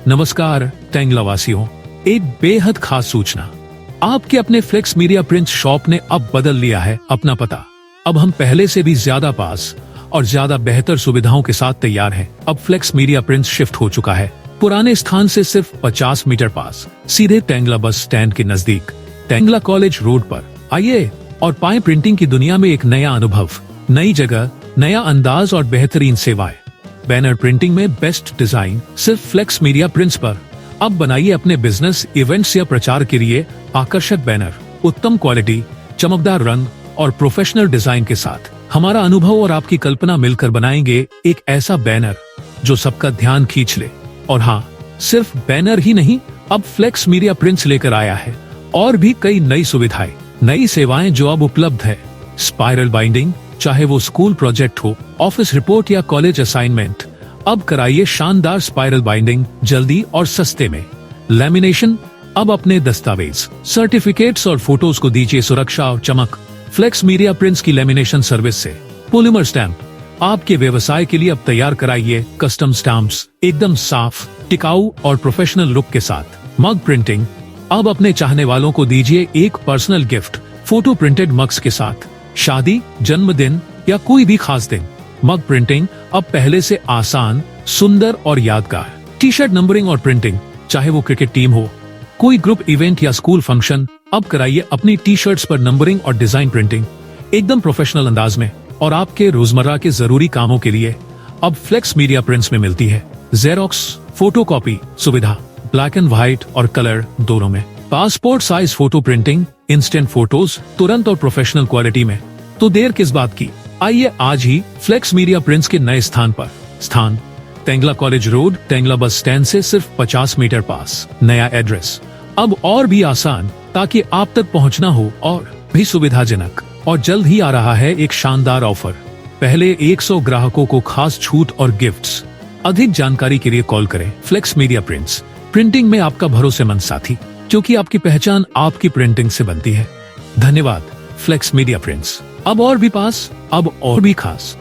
नमस्कार टेंगला वासियों, एक बेहद खास सूचना। आपके अपने फ्लेक्स मीडिया प्रिंट्स शॉप ने अब बदल लिया है अपना पता। अब हम पहले से भी ज्यादा पास और ज्यादा बेहतर सुविधाओं के साथ तैयार हैं। अब फ्लेक्स मीडिया प्रिंट्स शिफ्ट हो चुका है पुराने स्थान से सिर्फ 50 मीटर पास, सीधे टेंगला बस स्टैंड के नजदीक, टेंगला कॉलेज रोड पर। आइए और पाएं प्रिंटिंग की दुनिया में एक नया अनुभव, नई जगह, नया अंदाज और बेहतरीन सेवाएं। बैनर प्रिंटिंग में बेस्ट डिजाइन सिर्फ फ्लेक्स मीडिया प्रिंट्स पर। अब बनाइए अपने बिजनेस, इवेंट्स या प्रचार के लिए आकर्षक बैनर, उत्तम क्वालिटी, चमकदार रंग और प्रोफेशनल डिजाइन के साथ। हमारा अनुभव और आपकी कल्पना मिलकर बनाएंगे एक ऐसा बैनर जो सबका ध्यान खींच ले। और हाँ, सिर्फ बैनर ही नहीं, अब फ्लेक्स मीडिया प्रिंट्स लेकर आया है और भी कई नई सुविधाएं, नई सेवाएं जो अब उपलब्ध है। स्पाइरल बाइंडिंग, चाहे वो स्कूल प्रोजेक्ट हो, ऑफिस रिपोर्ट या कॉलेज असाइनमेंट, अब कराइए शानदार स्पाइरल बाइंडिंग जल्दी और सस्ते में। लैमिनेशन, अब अपने दस्तावेज, सर्टिफिकेट्स और फोटोज को दीजिए सुरक्षा और चमक फ्लेक्स मीडिया प्रिंट्स की लैमिनेशन सर्विस से। पॉलीमर स्टैंप, आपके व्यवसाय के लिए अब तैयार कराइए कस्टम स्टैम्प्स, एकदम साफ, टिकाऊ और प्रोफेशनल लुक के साथ। मग प्रिंटिंग, अब अपने चाहने वालों को दीजिए एक personal gift, photo printed mugs के साथ, शादी, जन्मदिन या कोई भी खास दिन। मग प्रिंटिंग अब पहले से आसान, सुंदर और यादगार। टी शर्ट नंबरिंग और प्रिंटिंग, चाहे वो क्रिकेट टीम हो, कोई ग्रुप इवेंट या स्कूल फंक्शन, अब कराइए अपनी टी शर्ट्स पर नंबरिंग और डिजाइन प्रिंटिंग एकदम प्रोफेशनल अंदाज में। और आपके रोजमर्रा के जरूरी कामों के लिए अब फ्लेक्स मीडिया प्रिंट्स में मिलती है जेरोक्स, फोटोकॉपी सुविधा, ब्लैक एंड व्हाइट और कलर दोनों में। Passport size photo printing, instant photos तुरंत और प्रोफेशनल क्वालिटी में। तो देर किस बात की, आइए आज ही फ्लेक्स मीडिया प्रिंट्स के नए स्थान पर। स्थान टेंगला कॉलेज रोड, टेंगला बस स्टैंड से सिर्फ 50 मीटर पास। नया एड्रेस अब और भी आसान, ताकि आप तक पहुंचना हो और भी सुविधाजनक। और जल्द ही आ रहा है एक शानदार ऑफर, पहले 100 ग्राहकों को खास छूट और गिफ्ट्स। अधिक जानकारी के लिए कॉल करें फ्लेक्स मीडिया प्रिंट्स, प्रिंटिंग में आपका भरोसेमंद साथी, क्योंकि आपकी पहचान आपकी प्रिंटिंग से बनती है। धन्यवाद फ्लेक्स मीडिया प्रिंट्स, अब और भी पास, अब और भी खास।